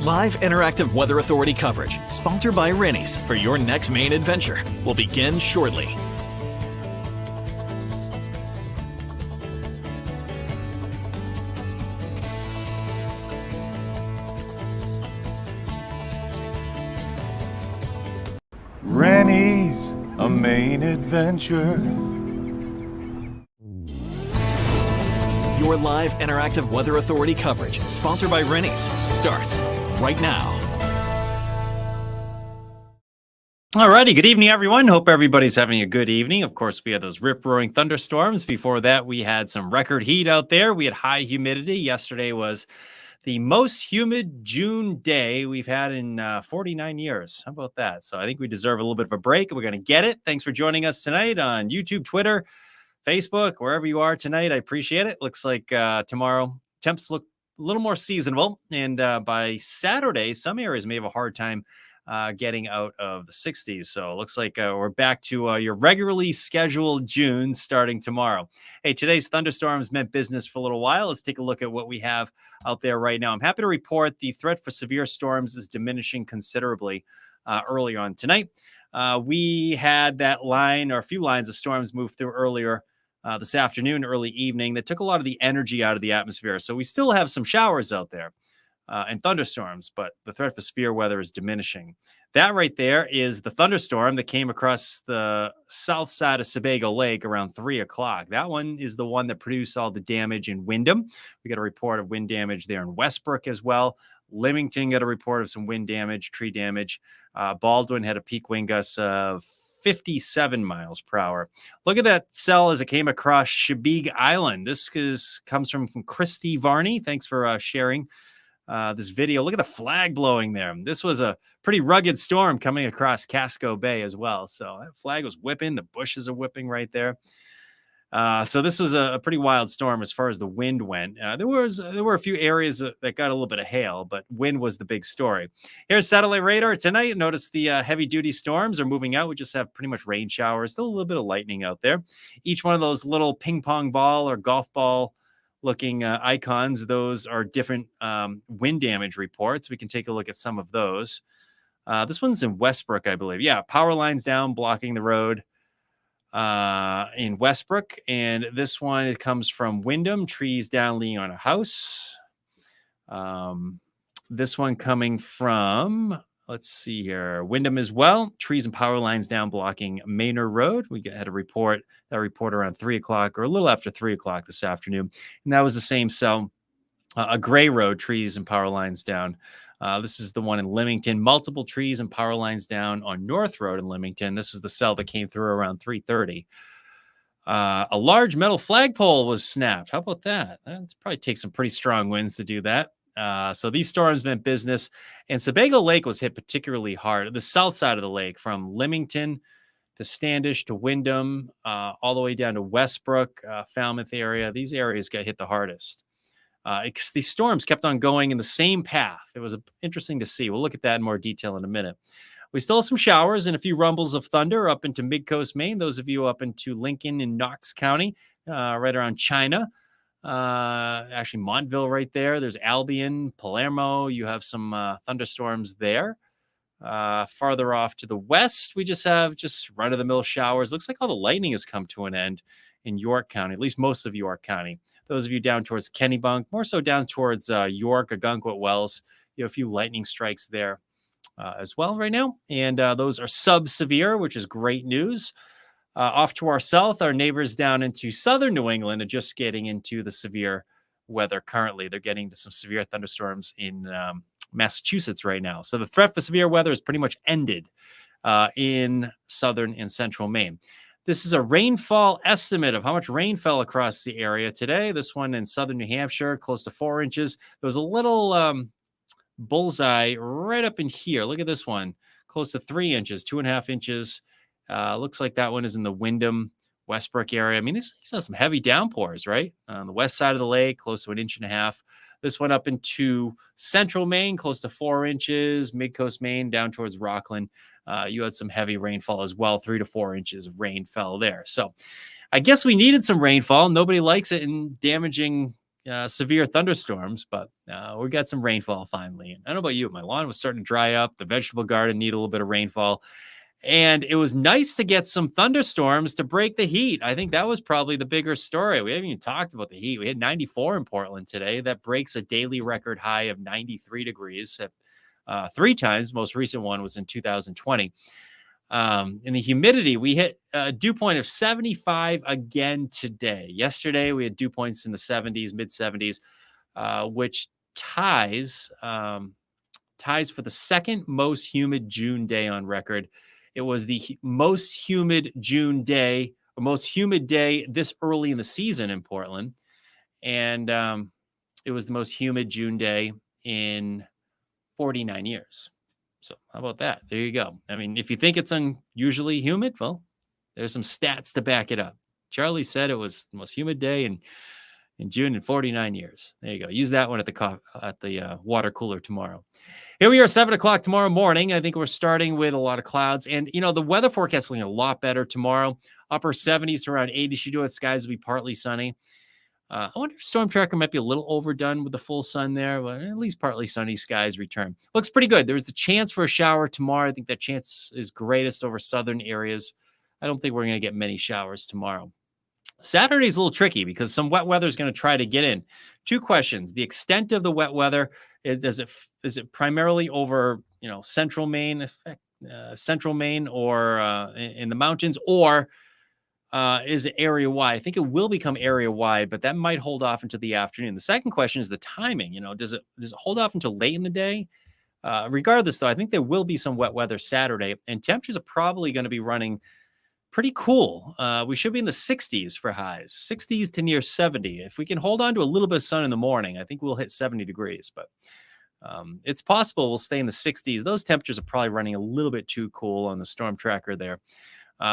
Live interactive Weather Authority coverage, sponsored by Rennie's, for your next Maine adventure, will begin shortly. Rennie's, a Maine adventure. Your live interactive Weather Authority coverage, sponsored by Rennie's, starts right now. Alrighty, good evening, everyone. Hope everybody's having a good evening. Of course, we had those rip-roaring thunderstorms. Before that, we had some record heat out there. We had high humidity. Yesterday was the most humid June day we've had in 49 years. How about that? So I think we deserve a little bit of a break. We're going to get it. Thanks for joining us tonight on YouTube, Twitter, Facebook, wherever you are tonight. I appreciate it. Looks like tomorrow temps look a little more seasonable. And by Saturday, some areas may have a hard time getting out of the 60s. So it looks like we're back to your regularly scheduled June starting tomorrow. Hey, today's thunderstorms meant business for a little while. Let's take a look at what we have out there right now. I'm happy to report the threat for severe storms is diminishing considerably early on tonight. We had that line or a few lines of storms move through earlier this afternoon, early evening, that took a lot of the energy out of the atmosphere. So we still have some showers out there and thunderstorms, but the threat for severe weather is diminishing. That right there is the thunderstorm that came across the south side of Sebago Lake around 3 o'clock. That one is the one that produced all the damage in Windham. We got a report of wind damage there in Westbrook as well. Leamington got a report of some wind damage, tree damage. Baldwin had a peak wind gust of 57 miles per hour. Look at that cell as it came across Chebeague Island. This comes from Christy Varney. Thanks for sharing this video. Look at the flag blowing there. This was a pretty rugged storm coming across Casco Bay as well. So that flag was whipping. The bushes are whipping right there. So this was a pretty wild storm as far as the wind went. There were a few areas that got a little bit of hail, but wind was the big story. Here's satellite radar tonight. Notice the heavy-duty storms are moving out. We just have pretty much rain showers, still a little bit of lightning out there. Each one of those little ping pong ball or golf ball looking icons, those are different wind damage reports. We can take a look at some of those. This one's in Westbrook, I believe. Yeah, power lines down, blocking the road in Westbrook. And this one, it comes from Windham, trees down leaning on a house. This one coming from, let's see here, Windham as well. Trees and power lines down blocking Maynard Road. We had a report around 3 o'clock or a little after 3 o'clock this afternoon. And that was the same cell, a Gray Road, trees and power lines down. This is the one in Leamington, multiple trees and power lines down on North Road in Leamington. This is the cell that came through around 3:30. A large metal flagpole was snapped. How about that? That probably takes some pretty strong winds to do that. So these storms meant business. And Sebago Lake was hit particularly hard. The south side of the lake, from Leamington to Standish to Windham, all the way down to Westbrook, Falmouth area. These areas got hit the hardest. These storms kept on going in the same path. It was interesting to see. We'll look at that in more detail in a minute. We still have some showers and a few rumbles of thunder up into Mid-Coast Maine. Those of you up into Lincoln and Knox County, right around China. Actually, Montville right there. There's Albion, Palermo. You have some thunderstorms there. Farther off to the west, we just have run-of-the-mill showers. Looks like all the lightning has come to an end in York County, at least most of York County. Those of you down towards Kennebunk, more so down towards York, Ogunquit, Wells, you have a few lightning strikes there as well right now. And those are sub-severe, which is great news. Off to our south, our neighbors down into southern New England are just getting into the severe weather currently. They're getting to some severe thunderstorms in Massachusetts right now. So the threat for severe weather is pretty much ended in southern and central Maine. This is a rainfall estimate of how much rain fell across the area today. This one in southern New Hampshire, close to 4 inches. There was a little bullseye right up in here. Look at this one, close to 3 inches, 2.5 inches. Looks like that one is in the Windham, Westbrook area. I mean, these are some heavy downpours, right? On the west side of the lake, close to 1.5 inches. This one up into central Maine, close to 4 inches. Mid-Coast Maine, down towards Rockland. You had some heavy rainfall as well. 3 to 4 inches of rain fell there. So I guess we needed some rainfall. Nobody likes it in damaging severe thunderstorms, but we got some rainfall finally. And I don't know about you, my lawn was starting to dry up. The vegetable garden needed a little bit of rainfall. And it was nice to get some thunderstorms to break the heat. I think that was probably the bigger story. We haven't even talked about the heat. We had 94 in Portland today. That breaks a daily record high of 93 degrees. 3 times. Most recent one was in 2020. In the humidity, we hit a dew point of 75 again today. Yesterday, we had dew points in the 70s, mid 70s, which ties for the second most humid June day on record. It was the most humid June day, or most humid day this early in the season in Portland. And it was the most humid June day in 49 years. So how about that? There you go. I mean, if you think it's unusually humid, well, there's some stats to back it up. Charlie said it was the most humid day in June in 49 years. There you go. Use that one at the water cooler tomorrow. Here we are, 7 o'clock tomorrow morning. I think we're starting with a lot of clouds. And, the weather forecast is looking a lot better tomorrow. Upper 70s to around 80. Should do it. Skies will be partly sunny. I wonder if Storm Tracker might be a little overdone with the full sun there, but at least partly sunny skies return. Looks pretty good. There's the chance for a shower tomorrow. I think that chance is greatest over southern areas. I don't think we're going to get many showers tomorrow. Saturday's a little tricky because some wet weather is going to try to get in. 2 questions. The extent of the wet weather, is it primarily over, central Maine, or in the mountains, or is it area wide? I think it will become area wide, but that might hold off into the afternoon. The second question is the timing. Does it hold off until late in the day? Regardless, though, I think there will be some wet weather Saturday, and temperatures are probably going to be running pretty cool. We should be in the 60s for highs, 60s to near 70. If we can hold on to a little bit of sun in the morning, I think we'll hit 70 degrees, but it's possible we'll stay in the 60s. Those temperatures are probably running a little bit too cool on the storm tracker there.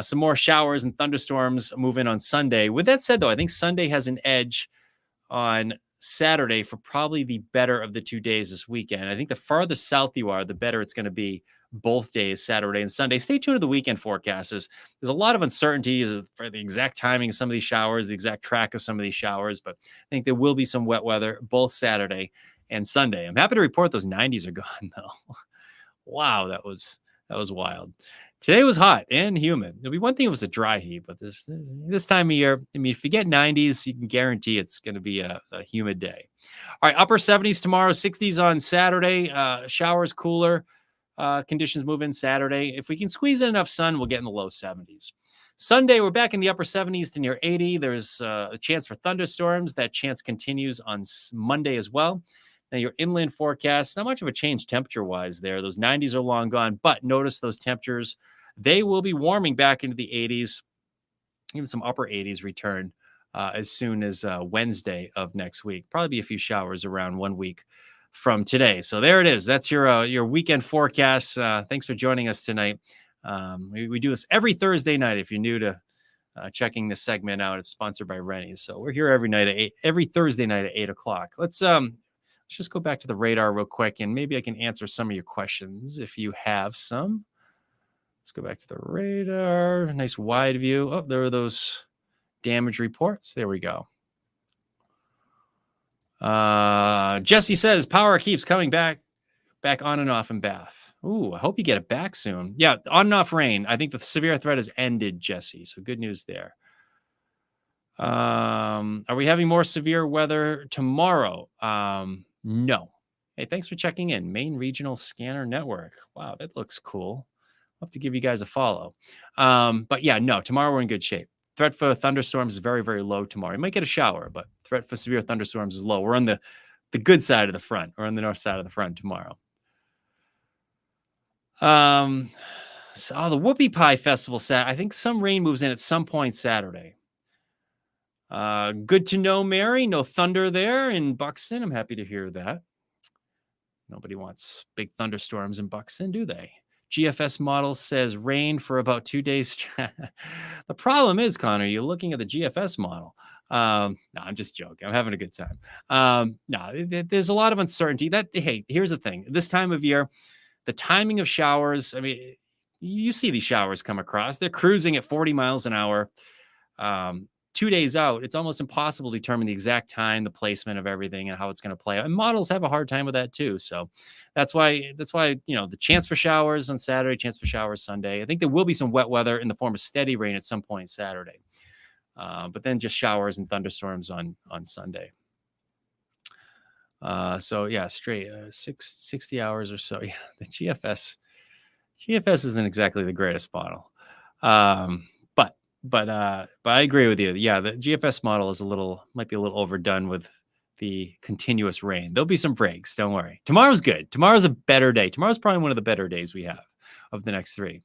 Some more showers and thunderstorms move in on Sunday. With that said, though, I think Sunday has an edge on Saturday for probably the better of the 2 days this weekend. I think the farther south you are, the better it's going to be both days, Saturday and Sunday. Stay tuned to the weekend forecasts. There's a lot of uncertainty for the exact timing of some of these showers, the exact track of some of these showers, but I think there will be some wet weather both Saturday and Sunday. I'm happy to report those 90s are gone, though. Wow, that was wild. Today was hot and humid. It'll be one thing if it was a dry heat, but this time of year, I mean, if you get 90s, you can guarantee it's going to be a humid day. All right, upper 70s tomorrow, 60s on Saturday. Showers cooler. Conditions move in Saturday. If we can squeeze in enough sun, we'll get in the low 70s. Sunday, we're back in the upper 70s to near 80. There's a chance for thunderstorms. That chance continues on Monday as well. Now, your inland forecast, not much of a change temperature-wise there. Those 90s are long gone, but notice those temperatures, they will be warming back into the 80s. Even some upper 80s return as soon as Wednesday of next week. Probably be a few showers around 1 week from today. So there it is. That's your weekend forecast. Thanks for joining us tonight. We do this every Thursday night. If you're new to checking this segment out, it's sponsored by Rennie's. So we're here every Thursday night at 8 o'clock. Let's just go back to the radar real quick, and maybe I can answer some of your questions if you have some. Let's go back to the radar. Nice wide view. Oh, there are those damage reports. There we go. Jesse says power keeps coming back on and off in Bath. Ooh, I hope you get it back soon. Yeah, on and off rain. I think the severe threat has ended, Jesse. So good news there. Are we having more severe weather tomorrow? No. Hey, thanks for checking in. Maine Regional Scanner Network. Wow, that looks cool. I'll have to give you guys a follow. But yeah, no, tomorrow we're in good shape. Threat for thunderstorms is very, very low tomorrow. You might get a shower, but threat for severe thunderstorms is low. We're on the good side of the front. We're on the north side of the front tomorrow. So the Whoopie Pie Festival I think some rain moves in at some point Saturday. Good to know, Mary. No thunder there in Buxton. I'm happy to hear that. Nobody wants big thunderstorms in Buxton, do they? GFS model says rain for about 2 days. The problem is, Connor, you're looking at the GFS model. No, I'm just joking. I'm having a good time. No, there's a lot of uncertainty. Hey, here's the thing. This time of year, the timing of showers, I mean, you see these showers come across. They're cruising at 40 miles an hour. 2 days out, it's almost impossible to determine the exact time, the placement of everything, and how it's going to play out. And models have a hard time with that too. So that's why the chance for showers on Saturday, chance for showers Sunday. I think there will be some wet weather in the form of steady rain at some point Saturday, but then just showers and thunderstorms on Sunday. So yeah, straight 60 hours or so. Yeah, the GFS isn't exactly the greatest model. But I agree with you. Yeah, the GFS model might be a little overdone with the continuous rain. There'll be some breaks. Don't worry. Tomorrow's good. Tomorrow's a better day. Tomorrow's probably one of the better days we have of the next 3.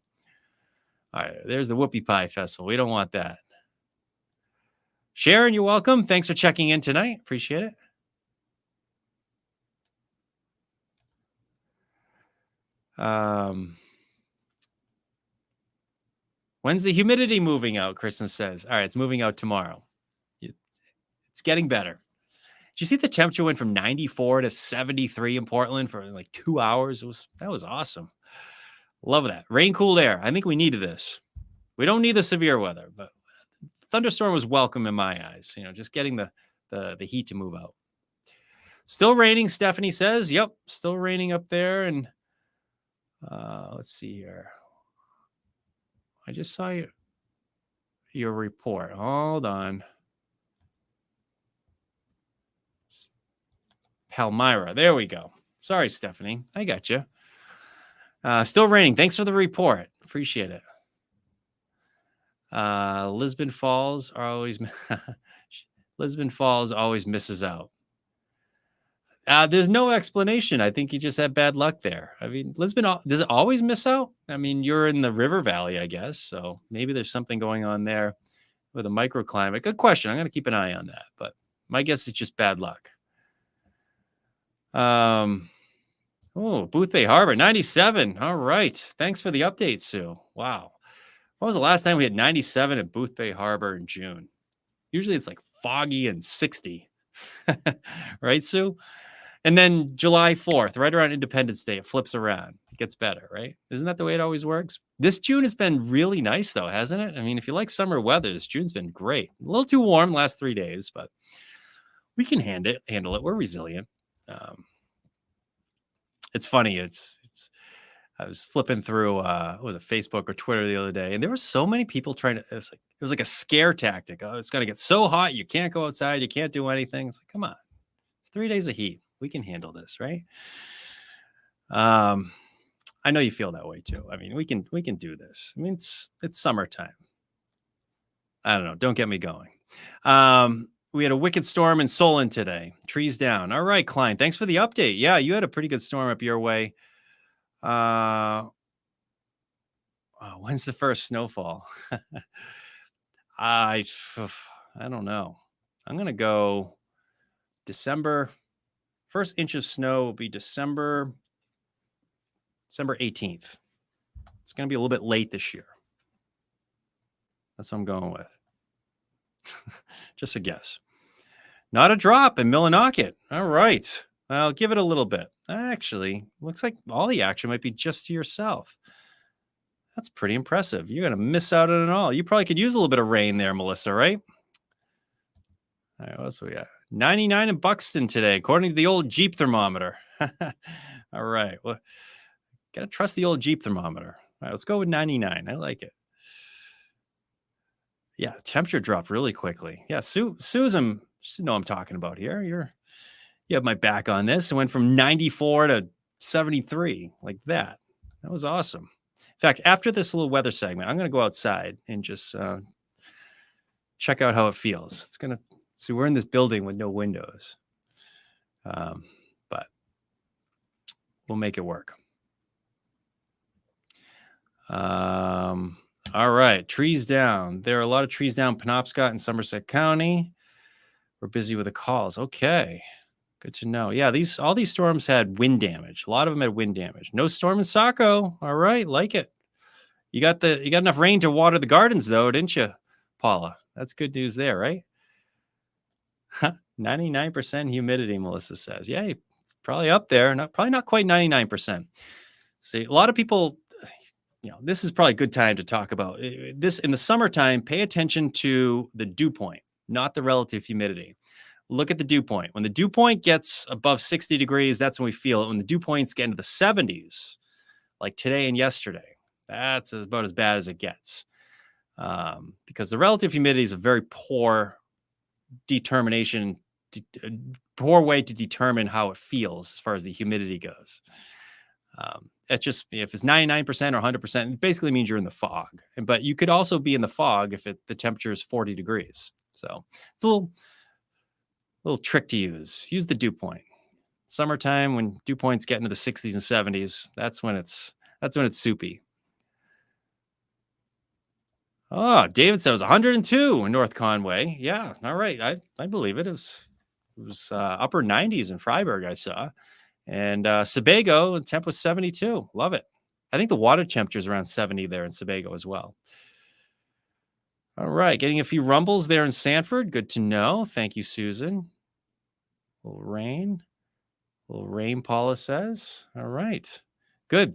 All right, there's the Whoopie Pie Festival. We don't want that. Sharon, you're welcome. Thanks for checking in tonight. Appreciate it. When's the humidity moving out? Kristen says. All right, it's moving out tomorrow. It's getting better. Did you see the temperature went from 94 to 73 in Portland for like 2 hours? That was awesome. Love that. Rain, cooled air. I think we needed this. We don't need the severe weather, but thunderstorm was welcome in my eyes. Just getting the heat to move out. Still raining, Stephanie says. Yep, still raining up there. And let's see here. I just saw your report. Hold on. Palmyra. There we go. Sorry, Stephanie. I got you. Still raining. Thanks for the report. Appreciate it. Lisbon Falls always misses out. There's no explanation. I think you just had bad luck there. I mean, Lisbon, does it always miss out? I mean, you're in the river valley, I guess. So maybe there's something going on there with a microclimate. Good question. I'm going to keep an eye on that. But my guess is just bad luck. Booth Bay Harbor, 97. All right. Thanks for the update, Sue. Wow. When was the last time we had 97 at Booth Bay Harbor in June? Usually it's like foggy and 60. Right, Sue? And then July 4th, right around Independence Day, it flips around. It gets better, right? Isn't that the way it always works? This June has been really nice, though, hasn't it? I mean, if you like summer weather, this June's been great. A little too warm last 3 days, but we can handle it. We're resilient. It's funny. I was flipping through, was it Facebook or Twitter the other day, and there were so many people trying to. It was like a scare tactic. Oh, it's going to get so hot you can't go outside, you can't do anything. It's like, come on, it's 3 days of heat. We can handle this, right? I know you feel that way too. I mean, we can do this. I mean, it's summertime. I don't know. Don't get me going. We had a wicked storm in Solon today. Trees down. All right, Klein. Thanks for the update. Yeah, you had a pretty good storm up your way. When's the first snowfall? I don't know. I'm gonna go December. First inch of snow will be December 18th. It's gonna be a little bit late this year. That's what I'm going with. Just a guess. Not a drop in Millinocket. All right. I'll give it a little bit. Actually, looks like all the action might be just to yourself. That's pretty impressive. You're going to miss out on it all. You probably could use a little bit of rain there, Melissa, right? All right, what else we got? 99 in Buxton today, according to the old Jeep thermometer. All right. Well, got to trust the old Jeep thermometer. All right, let's go with 99. I like it. Yeah, temperature dropped really quickly. Yeah, Susan, you know what I'm talking about here. You have my back on this. It went from 94 to 73, like that. That was awesome. In fact, after this little weather segment, I'm going to go outside and just check out how it feels. So we're in this building with no windows, but we'll make it work. All right, trees down. There are a lot of trees down Penobscot and Somerset County. We're busy with the calls. Okay, good to know. Yeah, all these storms had wind damage. A lot of them had wind damage. No storm in Saco. All right, like it. You got enough rain to water the gardens, though, didn't you, Paula? That's good news there, right? 99% humidity, Melissa says. Yeah, it's probably up there. Probably not quite 99%. See, a lot of people, this is probably a good time to talk about this. In the summertime, pay attention to the dew point, not the relative humidity. Look at the dew point. When the dew point gets above 60 degrees, that's when we feel it. When the dew points get into the 70s, like today and yesterday, that's about as bad as it gets. Because the relative humidity is a very poor determination, poor way to determine how it feels as far as the humidity goes. It's just, if it's 99% or 100%, it basically means you're in the fog. But you could also be in the fog if the temperature is 40 degrees. So it's a little trick to use. Use the dew point. Summertime, when dew points get into the 60s and 70s, that's when it's soupy. Oh, David said it was 102 in North Conway. Yeah, all right. I believe it. It was upper 90s in Freiburg, I saw. And Sebago, the temp was 72. Love it. I think the water temperature is around 70 there in Sebago as well. All right, getting a few rumbles there in Sanford. Good to know. Thank you, Susan. A little rain, Paula says. All right, good.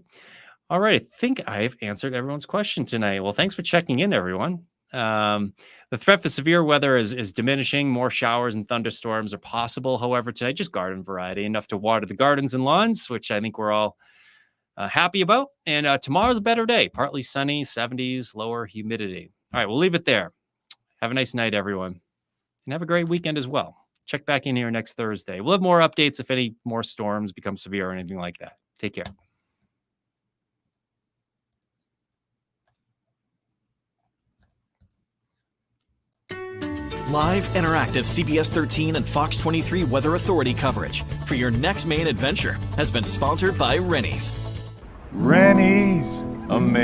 All right, I think I've answered everyone's question tonight. Well, thanks for checking in, everyone. The threat for severe weather is diminishing. More showers and thunderstorms are possible. However, tonight, just garden variety, enough to water the gardens and lawns, which I think we're all happy about. And tomorrow's a better day. Partly sunny, 70s, lower humidity. All right, we'll leave it there. Have a nice night, everyone. And have a great weekend as well. Check back in here next Thursday. We'll have more updates if any more storms become severe or anything like that. Take care. Live, interactive CBS 13 and Fox 23 Weather Authority coverage for your next Maine adventure has been sponsored by Rennie's. Rennie's amazing.